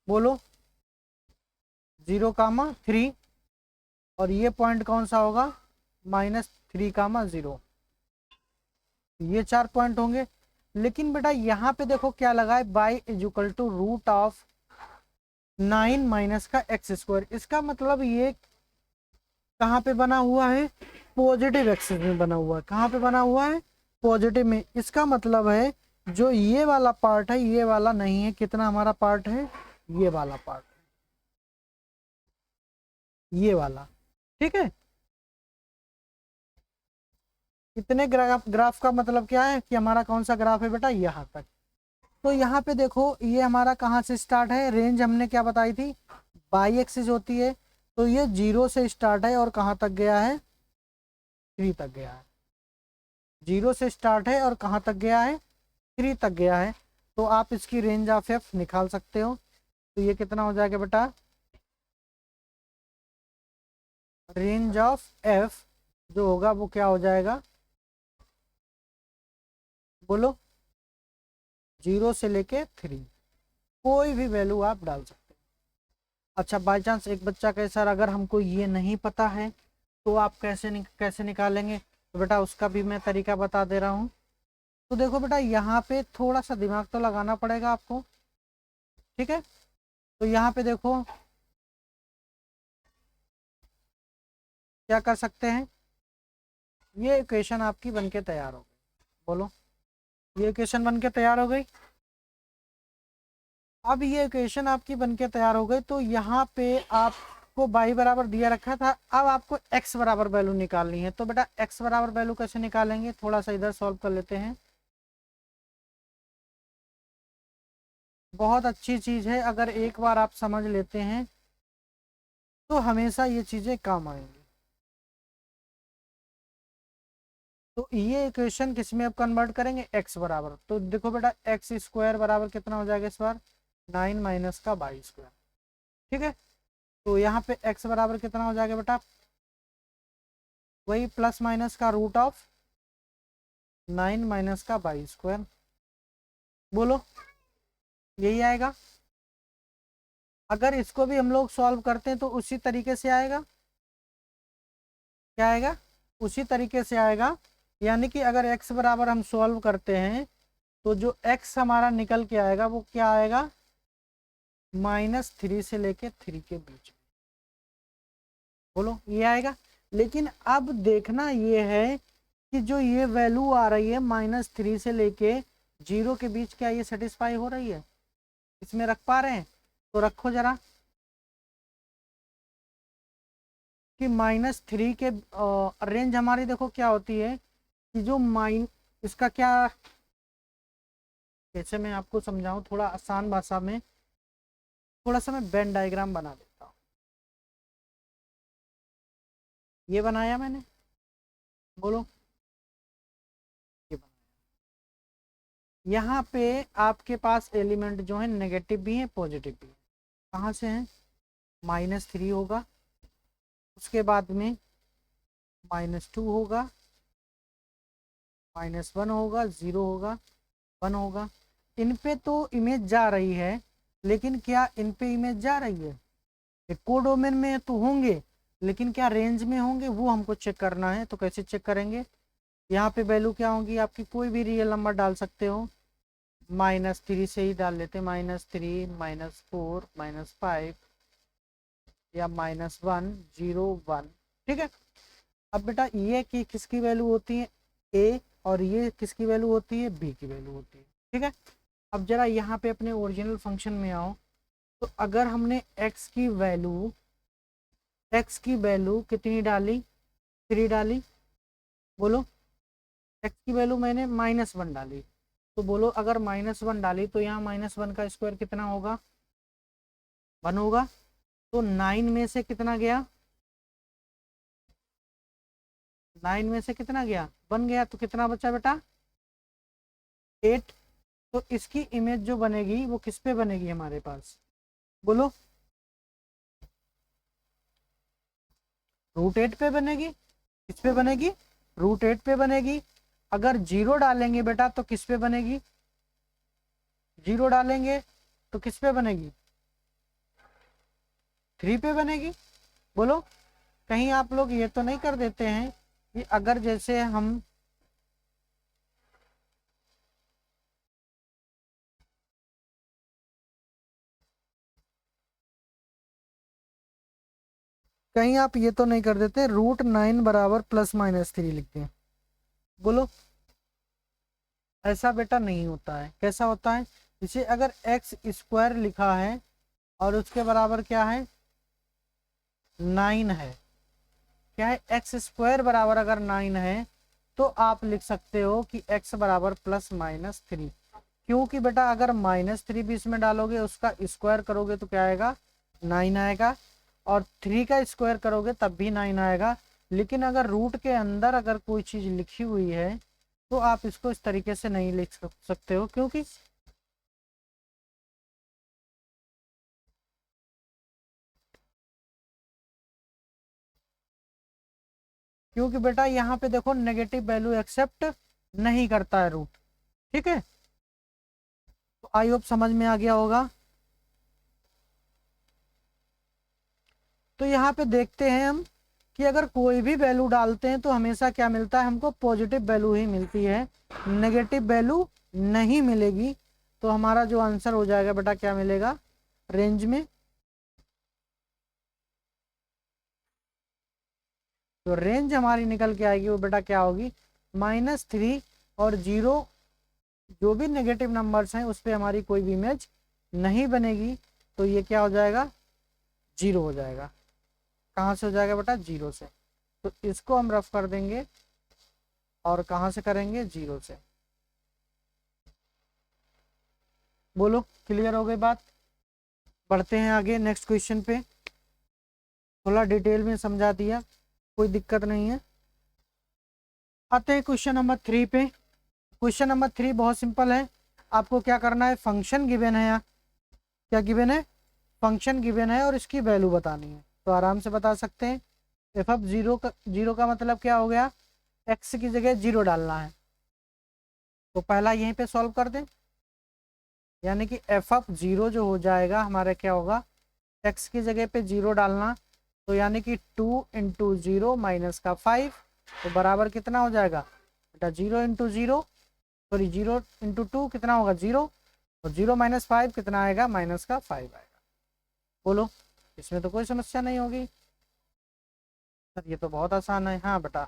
बोलो 0 कामा 3, और ये पॉइंट कौन सा होगा, -3 कामा 0। ये 4 पॉइंट होंगे। लेकिन बेटा यहाँ पे देखो क्या लगा है, y is equal to root of 9 minus का एक्स स्क्वायर। इसका मतलब ये कहाँ पे बना हुआ है, पॉजिटिव एक्सिस में बना हुआ है। कहाँ पे बना हुआ है, पॉजिटिव में। इसका मतलब है जो ये वाला पार्ट है ये वाला नहीं है, कितना हमारा पार्ट है, ये वाला पार्ट, ये वाला। ठीक है, इतने ग्राफ का मतलब क्या है कि हमारा कौन सा ग्राफ है बेटा, यहाँ तक। तो यहाँ पे देखो ये हमारा कहाँ से स्टार्ट है, रेंज हमने क्या बताई थी, बाई एक्सिस होती है। तो ये 0 से स्टार्ट है और कहाँ तक गया है, 3 तक गया है। 0 से स्टार्ट है और कहाँ तक गया है, 3 तक गया है। तो आप इसकी रेंज ऑफ एफ निकाल सकते हो। तो ये कितना हो जाएगा बेटा, रेंज ऑफ एफ जो होगा वो क्या हो जाएगा, बोलो 0 से लेके 3, कोई भी वैल्यू आप डाल सकते हो। अच्छा, बाई चांस एक बच्चा कहे सर अगर हमको ये नहीं पता है तो आप कैसे निकालेंगे, तो बेटा उसका भी मैं तरीका बता दे रहा हूँ। तो देखो बेटा यहाँ पे थोड़ा सा दिमाग तो लगाना पड़ेगा आपको। ठीक है, तो यहाँ पे देखो क्या कर सकते हैं, ये इक्वेशन आपकी बनके तैयार हो गई। बोलो, ये इक्वेशन बनके तैयार हो गई। अब ये इक्वेशन आपकी बनके तैयार हो गई। तो यहाँ पे आपको y बराबर दिया रखा था, अब आपको x बराबर वैल्यू निकालनी है। तो बेटा x बराबर वैल्यू कैसे निकालेंगे, थोड़ा सा इधर सॉल्व कर लेते हैं। बहुत अच्छी चीज़ है, अगर एक बार आप समझ लेते हैं तो हमेशा ये चीज़ें काम आएंगी। तो ये इक्वेशन किस में अब कन्वर्ट करेंगे, x बराबर। तो देखो बेटा एक्स स्क्वायर बराबर कितना हो जाएगा इस बार, 9 माइनस का वाई स्क्वायर। ठीक है, तो यहाँ पे x बराबर कितना हो जाएगा बेटा, वही प्लस माइनस का रूट ऑफ 9 माइनस का वाई स्क्वायर। बोलो, यही आएगा। अगर इसको भी हम लोग सॉल्व करते हैं तो उसी तरीके से आएगा, क्या आएगा, उसी तरीके से आएगा। यानी कि अगर x बराबर हम सॉल्व करते हैं तो जो x हमारा निकल के आएगा वो क्या आएगा, -3 से लेके 3 के बीच। बोलो ये आएगा। लेकिन अब देखना ये है कि जो ये वैल्यू आ रही है -3 से लेके 0 के बीच, क्या ये सेटिस्फाई हो रही है, इसमें रख पा रहे हैं? तो रखो जरा कि -3 के रेंज हमारी देखो क्या होती है कि जो इसका क्या, कैसे मैं आपको समझाऊं थोड़ा आसान भाषा में, थोड़ा सा मैं वेन डायग्राम बना देता हूँ। ये बनाया मैंने, बोलो ये बनाया। यहाँ पे आपके पास एलिमेंट जो है नेगेटिव भी है पॉजिटिव भी है। कहाँ से है? -3 होगा, उसके बाद में -2 होगा, -1 होगा, 0 होगा, 1 होगा। इन पे तो इमेज जा रही है, लेकिन क्या इन पे इमेज जा रही है? कोडोमेन में तो होंगे, लेकिन क्या रेंज में होंगे वो हमको चेक करना है। तो कैसे चेक करेंगे? यहाँ पे वैल्यू क्या होगी आपकी, कोई भी रियल नंबर डाल सकते हो, -3 से ही डाल लेते, -3, -4, -5 या -1, 0, 1। ठीक है। अब बेटा ये कि किसकी वैल्यू होती है, ए, और ये किसकी वैल्यू होती है, बी की वैल्यू होती है। ठीक है। अब जरा यहाँ पे अपने ओरिजिनल फंक्शन में आओ, तो अगर हमने x की वैल्यू कितनी डाली, 3 डाली, बोलो x की वैल्यू मैंने -1 डाली, तो बोलो अगर -1 डाली तो यहाँ -1 का स्क्वायर कितना होगा, 1 होगा। तो 9 में से कितना गया, 9 में से कितना गया, 1 गया, तो कितना बचा बेटा, 8। तो इसकी इमेज जो बनेगी वो किस पे बनेगी हमारे पास, बोलो √8 पे बनेगी। किस पे बनेगी, √8 पे बनेगी। अगर 0 डालेंगे बेटा तो किस पे बनेगी, 0 डालेंगे तो किस पे बनेगी, 3 पे बनेगी। बोलो कहीं आप लोग ये तो नहीं कर देते हैं कि अगर जैसे हम कहीं आप ये तो नहीं कर देते √9 बराबर +-3 लिखते हैं? बोलो ऐसा बेटा नहीं होता है। कैसा होता है, इसे अगर x² लिखा है और उसके बराबर क्या है, 9 है, क्या है, x² बराबर अगर 9 है तो आप लिख सकते हो कि x बराबर +-3। क्योंकि बेटा अगर -3 भी इसमें डालोगे, उसका स्क्वायर करोगे तो क्या आएगा, 9 आएगा, और 3 का स्क्वायर करोगे तब भी 9 आएगा। लेकिन अगर रूट के अंदर अगर कोई चीज़ लिखी हुई है तो आप इसको इस तरीके से नहीं लिख सकते हो, क्योंकि बेटा यहाँ पे देखो नेगेटिव वैल्यू एक्सेप्ट नहीं करता है रूट। ठीक है, तो आई होप समझ में आ गया होगा। तो यहाँ पे देखते हैं हम कि अगर कोई भी वैल्यू डालते हैं तो हमेशा क्या मिलता है, हमको पॉजिटिव वैल्यू ही मिलती है, नेगेटिव वैल्यू नहीं मिलेगी। तो हमारा जो आंसर हो जाएगा बेटा क्या मिलेगा, रेंज में, तो रेंज हमारी निकल के आएगी वो बेटा क्या होगी, -3 और 0, जो भी नेगेटिव नंबर्स हैं उस पर हमारी कोई भी इमेज नहीं बनेगी। तो ये क्या हो जाएगा, 0 हो जाएगा। कहाँ से हो जाएगा बेटा, 0 से। तो इसको हम रफ कर देंगे, और कहाँ से करेंगे, 0 से। बोलो क्लियर हो गई बात। बढ़ते हैं आगे नेक्स्ट क्वेश्चन पे, थोड़ा डिटेल में समझा दिया, कोई दिक्कत नहीं है। आते हैं क्वेश्चन नंबर 3 पे। क्वेश्चन नंबर 3 बहुत सिंपल है। आपको क्या करना है, फंक्शन गिवन है, क्या गिवन है, फंक्शन गिवन है और इसकी वैल्यू बतानी है। तो आराम से बता सकते हैं। f(0) का मतलब क्या हो गया, x की जगह 0 डालना है। तो पहला यहीं पे सॉल्व कर दें, यानी कि f(0) जो हो जाएगा हमारा क्या होगा, x की जगह पे 0 डालना, तो यानी कि 2 × 0 -5, तो बराबर कितना हो जाएगा बेटा, 0 × 0, सॉरी 0 × 2 कितना होगा, 0, और 0 - 5 कितना आएगा, -5 आएगा। बोलो इसमें तो कोई समस्या नहीं होगी। सर ये तो बहुत आसान है। हाँ बेटा,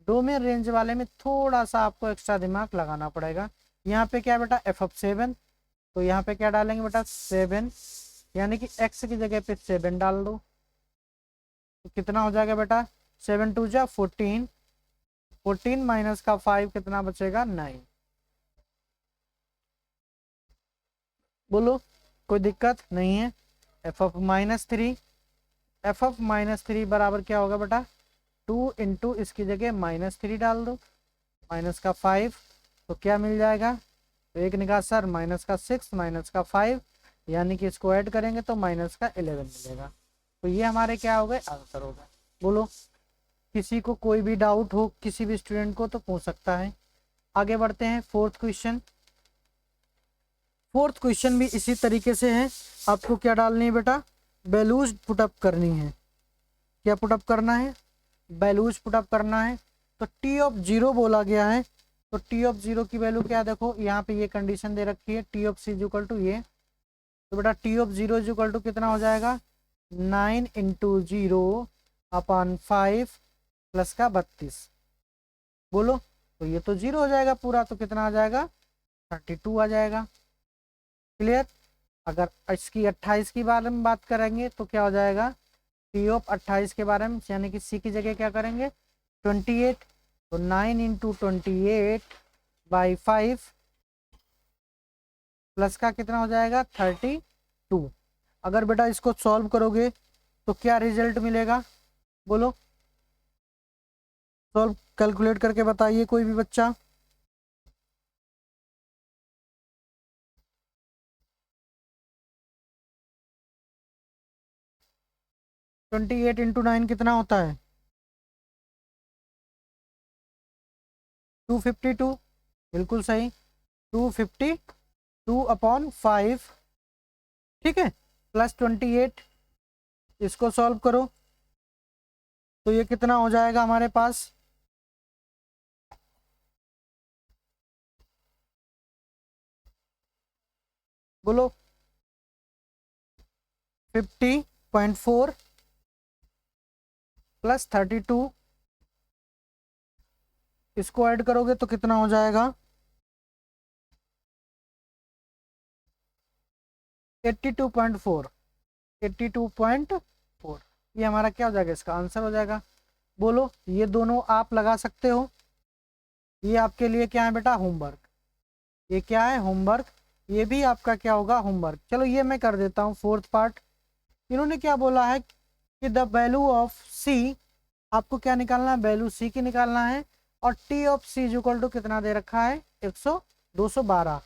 डोमेन रेंज वाले में थोड़ा सा आपको एक्स्ट्रा दिमाग लगाना पड़ेगा। यहाँ पे क्या बेटा, f(7), तो यहाँ पे क्या डालेंगे बेटा 7, यानी कि x की जगह पे 7 डाल दो। तो कितना हो जाएगा बेटा, 7 2 जा 14, 14 माइनस का 5 कितना बचेगा 9। बोलो कोई दिक्कत नहीं है। f(-3), f(-3) बराबर क्या होगा बेटा, 2 इंटू इसकी जगह -3 डाल दो, माइनस का 5, तो क्या मिल जाएगा, तो एक निकाह सर माइनस का 6 माइनस का 5, यानी कि इसको ऐड करेंगे तो माइनस का 11 मिलेगा। तो ये हमारे क्या हो गए, आंसर हो गए। बोलो किसी को कोई भी डाउट हो किसी भी स्टूडेंट को तो पूछ सकता है। आगे बढ़ते हैं फोर्थ क्वेश्चन। फोर्थ क्वेश्चन भी इसी तरीके से है। आपको क्या डालनी है बेटा, वैल्यूज पुटअप करनी है। क्या पुटअप करना है, वैल्यूज पुटअप करना है। तो t(0) बोला गया है, तो t(0) की वैल्यू क्या है, देखो यहाँ पे ये कंडीशन दे रखी है, t(c) = ये। तो बेटा t(0) = कितना हो जाएगा, 9 इंटू 0/5 प्लस का 32। बोलो तो ये तो 0 हो जाएगा पूरा, तो कितना आ जाएगा 32 आ जाएगा। क्लियर। अगर इसकी 28 की बारे में बात करेंगे तो क्या हो जाएगा, t(28) के बारे में, यानी कि c की जगह क्या करेंगे 28, तो 9 इंटू 28/5 प्लस का कितना हो जाएगा 32। अगर बेटा इसको सॉल्व करोगे तो क्या रिजल्ट मिलेगा, बोलो सॉल्व कैलकुलेट करके बताइए कोई भी बच्चा। 28 इंटू 9 कितना होता है 252, बिल्कुल सही, 252/5, ठीक है, प्लस 28। इसको सॉल्व करो तो ये कितना हो जाएगा हमारे पास, बोलो 50.4 प्लस 32, इसको ऐड करोगे तो कितना हो जाएगा 82.4, 82.4। ये हमारा क्या हो जाएगा, इसका आंसर हो जाएगा। बोलो ये दोनों आप लगा सकते हो। ये आपके लिए क्या है बेटा, होमवर्क। ये क्या है, होमवर्क। ये भी आपका क्या होगा, होमवर्क। चलो ये मैं कर देता हूँ फोर्थ पार्ट। इन्होंने क्या बोला है कि द वैल्यू ऑफ सी, आपको क्या निकालना है, वैल्यू सी की निकालना है। और t(c) = कितना दे रखा है 212।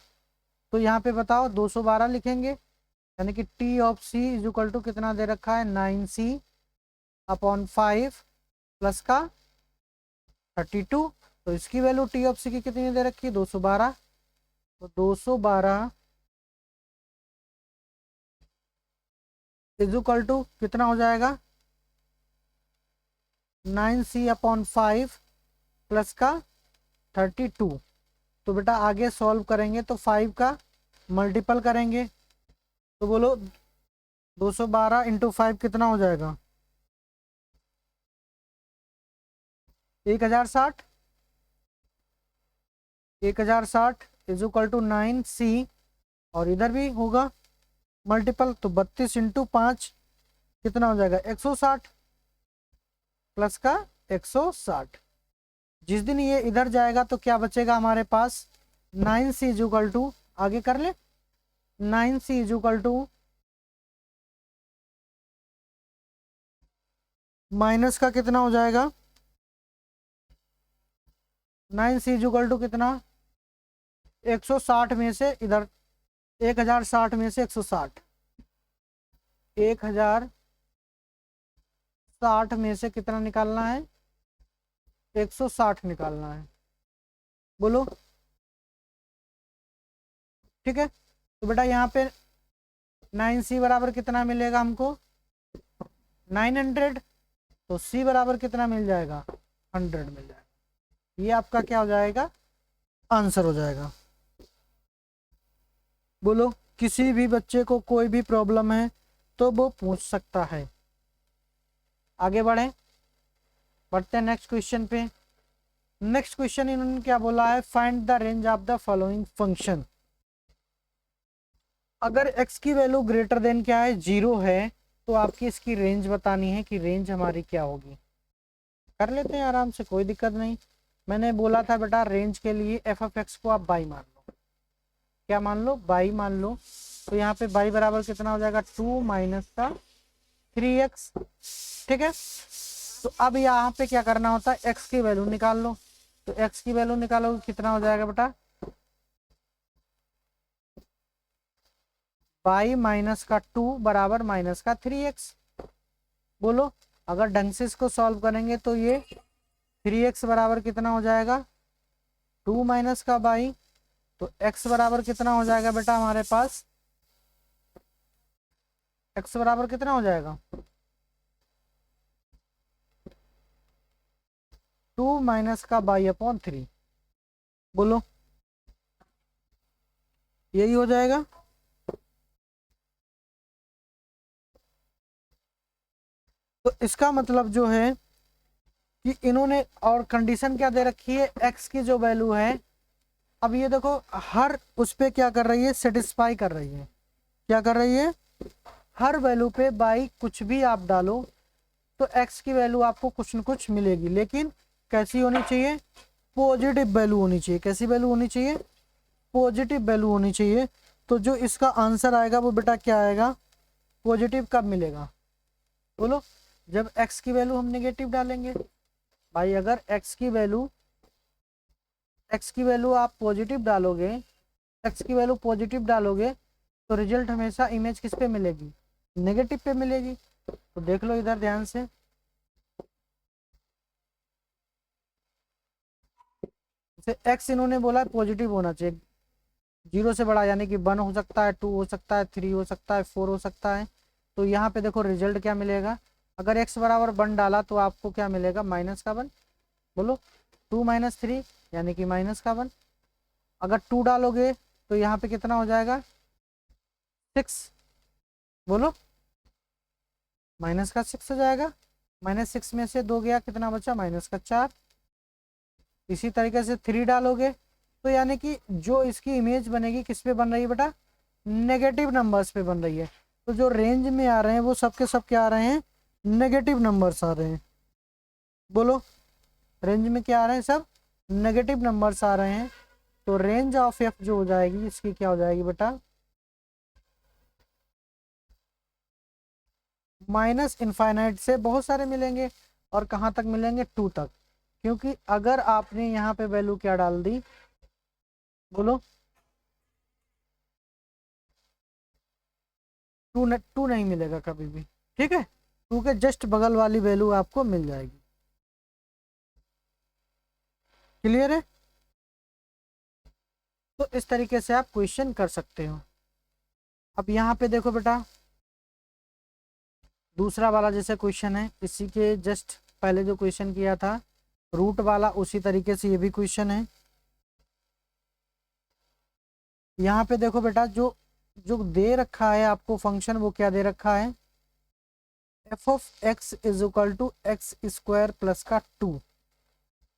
तो यहाँ पे बताओ 212 लिखेंगे, यानी कि t(c) = कितना दे रखा है 9c/5 प्लस का 32। तो इसकी वैल्यू t(c) की कितनी दे रखी है 212। तो 212 = कितना हो जाएगा 9c/5 प्लस का 32। तो बेटा आगे सॉल्व करेंगे तो 5 का मल्टीपल करेंगे, तो बोलो 212 इंटू 5 कितना हो जाएगा 1060, 1060 = 9c, और इधर भी होगा मल्टीपल, तो 32 इंटू 5 कितना हो जाएगा 160 प्लस का 160। जिस दिन ये इधर जाएगा तो क्या बचेगा हमारे पास 9c = आगे कर ले, 9c = माइनस का कितना हो जाएगा 9c = कितना 160 में से इधर 1060 में से 160, 1060 में से कितना निकालना है 160 निकालना है। बोलो ठीक है। तो बेटा यहाँ पे 9c बराबर कितना मिलेगा हमको 900, तो c बराबर कितना मिल जाएगा 100 मिल जाएगा। ये आपका क्या हो जाएगा, आंसर हो जाएगा। बोलो किसी भी बच्चे को कोई भी प्रॉब्लम है तो वो पूछ सकता है। आगे बढ़ें। बढ़ते हैं नेक्स्ट क्वेश्चन पे। नेक्स्ट क्वेश्चन इन्होंने क्या बोला है, find the range of the following function. अगर x की वैल्यू ग्रेटर देन क्या है, 0 है, तो आपकी इसकी रेंज बतानी है कि रेंज हमारी क्या होगी। कर लेते हैं आराम से, कोई दिक्कत नहीं। मैंने बोला था बेटा रेंज के लिए एफ ऑफ एक्स को आप बाई मान लो। क्या मान लो, बाई मान लो। तो यहाँ पे बाई बराबर कितना हो जाएगा, 2 माइनस का 3x। ठीक है, तो अब यहाँ पे क्या करना होता है, x की वैल्यू निकाल लो। तो x की वैल्यू निकालोगे कितना हो जाएगा बेटा, बाई माइनस का 2 बराबर माइनस का 3x। बोलो, अगर ढंग से इसको सॉल्व करेंगे तो ये 3x बराबर कितना हो जाएगा, 2 माइनस का बाई। तो x बराबर कितना हो जाएगा बेटा हमारे पास, x बराबर कितना हो जाएगा, 2 माइनस का बाई अपॉन 3। बोलो, यही हो जाएगा। तो इसका मतलब जो है कि इन्होंने और कंडीशन क्या दे रखी है, x की जो वैल्यू है, अब ये देखो हर उस पे क्या कर रही है, सेटिस्फाई कर रही है। क्या कर रही है, हर वैल्यू पे बाई कुछ भी आप डालो तो x की वैल्यू आपको कुछ न कुछ मिलेगी, लेकिन कैसी होनी चाहिए, पॉजिटिव वैल्यू होनी चाहिए। कैसी वैल्यू होनी चाहिए, पॉजिटिव वैल्यू होनी चाहिए। तो जो इसका आंसर आएगा वो बेटा क्या आएगा, पॉजिटिव कब मिलेगा, बोलो, जब x की वैल्यू हम नेगेटिव डालेंगे। भाई अगर x की वैल्यू आप पॉजिटिव डालोगे, x की वैल्यू पॉजिटिव डालोगे तो रिजल्ट हमेशा इमेज किस पे मिलेगी, नेगेटिव पे मिलेगी। तो देख लो इधर ध्यान से, x इन्होंने बोला पॉजिटिव होना चाहिए, 0 से बड़ा, यानी कि 1 हो सकता है, 2 हो सकता है, 3 हो सकता है, 4 हो सकता है। तो यहाँ पे देखो रिजल्ट क्या मिलेगा, अगर x बराबर 1 डाला तो आपको क्या मिलेगा, माइनस का 1। बोलो, 2 माइनस 3 यानी कि माइनस का 1। अगर 2 डालोगे तो यहाँ पे कितना हो जाएगा, 6। बोलो, माइनस का 6 हो जाएगा। -6 में से 2 गया, कितना बचा, माइनस का 4। इसी तरीके से 3 डालोगे तो यानी कि जो इसकी इमेज बनेगी किस पे बन रही है बेटा, नेगेटिव नंबर्स पे बन रही है। तो जो रेंज में आ रहे हैं वो सब के सब क्या आ रहे हैं, नेगेटिव नंबर्स आ रहे हैं। बोलो, रेंज में क्या आ रहे हैं, सब नेगेटिव नंबर्स आ रहे हैं। तो रेंज ऑफ एफ जो हो जाएगी इसकी क्या हो जाएगी बेटा, माइनस इनफाइनाइट से बहुत सारे मिलेंगे, और कहाँ तक मिलेंगे, 2 तक। क्योंकि अगर आपने यहाँ पे वैल्यू क्या डाल दी, बोलो, 2 नहीं मिलेगा कभी भी। ठीक है, 2 के जस्ट बगल वाली वैल्यू आपको मिल जाएगी। क्लियर है, तो इस तरीके से आप क्वेश्चन कर सकते हो। अब यहाँ पे देखो बेटा, दूसरा वाला जैसे क्वेश्चन है, इसी के जस्ट पहले जो क्वेश्चन किया था रूट वाला, उसी तरीके से ये भी क्वेश्चन है। यहाँ पे देखो बेटा, जो जो दे रखा है आपको फंक्शन, वो क्या दे रखा है, f of x is equal to x square plus का 2।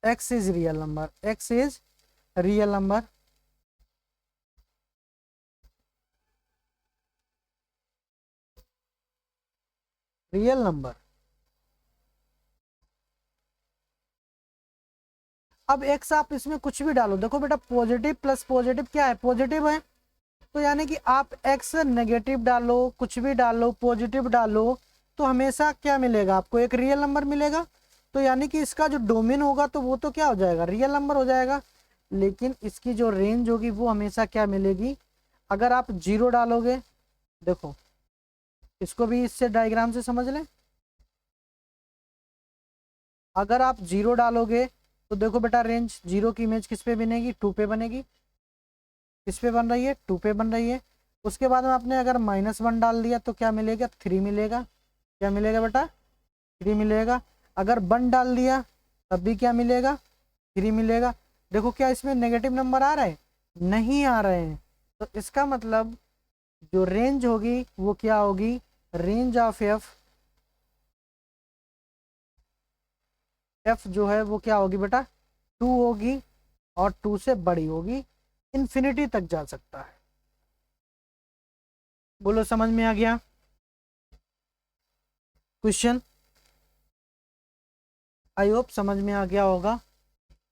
X is real number, x is real number. Real number. अब एक्स आप इसमें कुछ भी डालो, देखो बेटा पॉजिटिव प्लस पॉजिटिव क्या है, पॉजिटिव है। तो यानी कि आप एक्स नेगेटिव डालो, कुछ भी डालो, पॉजिटिव डालो, तो हमेशा क्या मिलेगा आपको, एक रियल नंबर मिलेगा। तो यानी कि इसका जो डोमेन होगा तो वो तो क्या हो जाएगा, रियल नंबर हो जाएगा। लेकिन इसकी जो रेंज होगी वो हमेशा क्या मिलेगी, अगर आप 0 डालोगे, देखो इसको भी इससे डायग्राम से समझ लें। अगर आप 0 डालोगे तो देखो बेटा रेंज 0 की इमेज किस पे बनेगी, 2 पे बनेगी। किस पे बन रही है, 2 पे बन रही है। उसके बाद में आपने अगर -1 डाल दिया तो क्या मिलेगा, 3 मिलेगा। क्या मिलेगा बेटा, 3 मिलेगा। अगर 1 डाल दिया तब भी क्या मिलेगा, 3 मिलेगा। देखो क्या इसमें नेगेटिव नंबर आ रहा है, नहीं आ रहे हैं। तो इसका मतलब जो रेंज होगी वो क्या होगी, रेंज ऑफ एफ, एफ जो है वो क्या होगी बेटा, 2 होगी और 2 से बड़ी होगी, इन्फिनिटी तक जा सकता है। बोलो समझ में आ गया क्वेश्चन? आई होप समझ में आ गया होगा।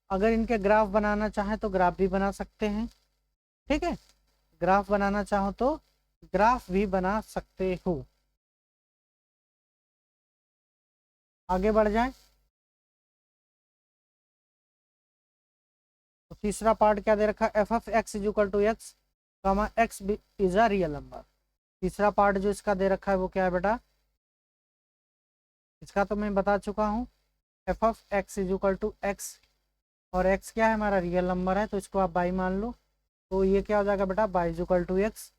अगर इनके ग्राफ बनाना चाहें तो ग्राफ भी बना सकते हैं, ठीक है, ग्राफ बनाना चाहो तो ग्राफ भी बना सकते हो। आगे बढ़ जाएं तो तीसरा पार्ट क्या दे रखा है, f of x is equal to x comma x is a real number. तीसरा पार्ट जो इसका दे रखा है वो क्या है बेटा, इसका तो मैं बता चुका हूँ, f of x is equal to x, और एक्स क्या है हमारा रियल नंबर है तो इसको आप बाई मान लो, तो ये क्या हो जाएगा बेटा, y is equal to x.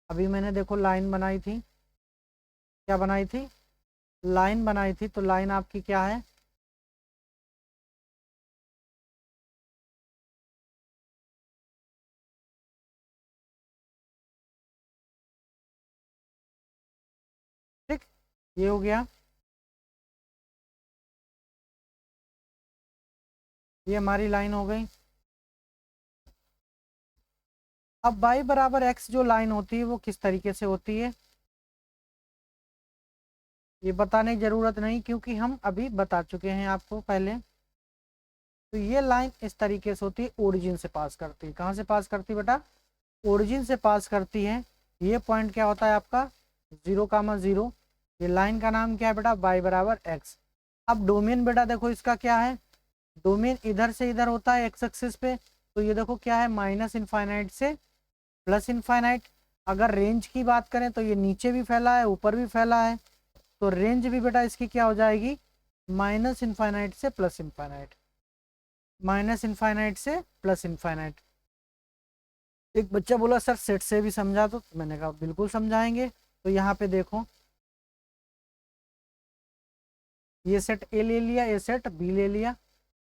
अभी मैंने देखो लाइन बनाई थी, क्या बनाई थी, लाइन बनाई थी, तो लाइन आपकी क्या है, ठीक, ये हो गया, ये हमारी लाइन हो गई। अब y बराबर x जो लाइन होती है वो किस तरीके से होती है, ये बताने की जरूरत नहीं क्योंकि हम अभी बता चुके हैं आपको पहले। तो ये लाइन इस तरीके से होती है, ओरिजिन से पास करती है, कहाँ से पास करती है बेटा, ओरिजिन से पास करती है। ये पॉइंट क्या होता है आपका 0,0, ये लाइन का नाम क्या है बेटा, y बराबर x। अब डोमेन बेटा देखो इसका क्या है, डोमेन इधर से इधर होता है एक्स एक्सिस पे, तो ये देखो क्या है, माइनस इनफाइनाइट से प्लस इनफाइनाइट। अगर रेंज की बात करें तो ये नीचे भी फैला है ऊपर भी फैला है, तो रेंज भी बेटा इसकी क्या हो जाएगी, माइनस इनफाइनाइट से प्लस इनफाइनाइट, माइनस इनफाइनाइट से प्लस इनफाइनाइट। एक बच्चा बोला सर सेट से भी समझा, तो मैंने कहा बिल्कुल समझाएंगे। तो यहाँ पे देखो ये सेट ए ले लिया, ये सेट बी ले लिया,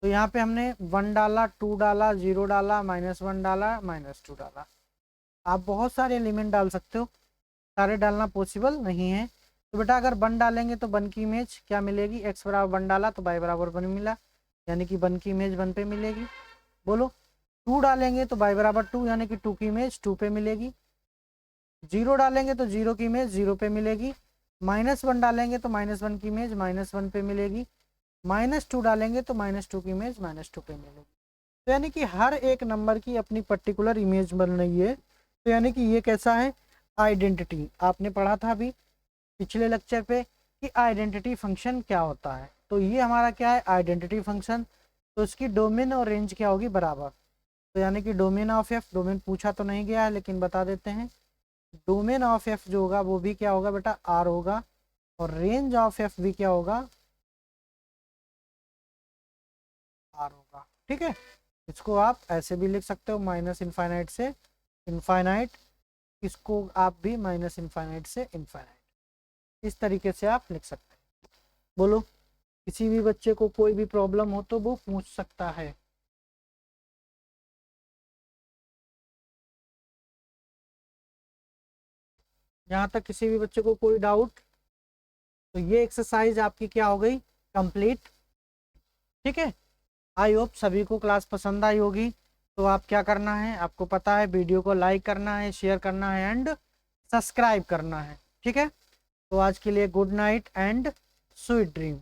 तो यहाँ पे हमने 1 डाला, 2 डाला, 0 डाला, -1 डाला, -2 डाला। आप बहुत सारे एलिमेंट डाल सकते हो, सारे डालना पॉसिबल नहीं है। तो बेटा अगर 1 डालेंगे तो 1 की इमेज क्या मिलेगी, x बराबर 1 डाला तो y बराबर 1 मिला, यानी कि 1 की इमेज 1 पे मिलेगी। बोलो 2 डालेंगे तो y बराबर 2, यानी कि 2 की इमेज 2 पे मिलेगी। 0 डालेंगे तो 0 की इमेज 0 पे मिलेगी। -1 डालेंगे तो -1 की इमेज -1 पे मिलेगी। -2 डालेंगे तो -2 की इमेज -2 पे मिलेगी। तो यानी कि हर एक नंबर की अपनी पर्टिकुलर इमेज बन रही है। तो यानी कि ये कैसा है, आइडेंटिटी। आपने पढ़ा था अभी पिछले लेक्चर पे कि आइडेंटिटी फंक्शन क्या होता है, तो ये हमारा क्या है, आइडेंटिटी फंक्शन। तो इसकी डोमेन और रेंज क्या होगी, बराबर। तो यानी कि डोमेन ऑफ एफ, डोमेन पूछा तो नहीं गया है लेकिन बता देते हैं, डोमेन ऑफ एफ जो होगा वो भी क्या होगा बेटा, आर होगा, और रेंज ऑफ एफ भी क्या होगा, आर होगा। ठीक है, इसको आप ऐसे भी लिख सकते हो, माइनस इनफाइनाइट से इनफाइनाइट, इसको आप भी माइनस इनफाइनाइट से इनफाइनाइट, इस तरीके से आप लिख सकते हैं। बोलो किसी भी बच्चे को कोई भी प्रॉब्लम हो तो वो पूछ सकता है। यहाँ तक किसी भी बच्चे को कोई डाउट, तो ये एक्सरसाइज आपकी क्या हो गई, कंप्लीट। ठीक है, आई होप सभी को क्लास पसंद आई होगी। तो आप क्या करना है, आपको पता है, वीडियो को लाइक करना है, शेयर करना है एंड सब्सक्राइब करना है। ठीक है, तो आज के लिए good night and sweet dream.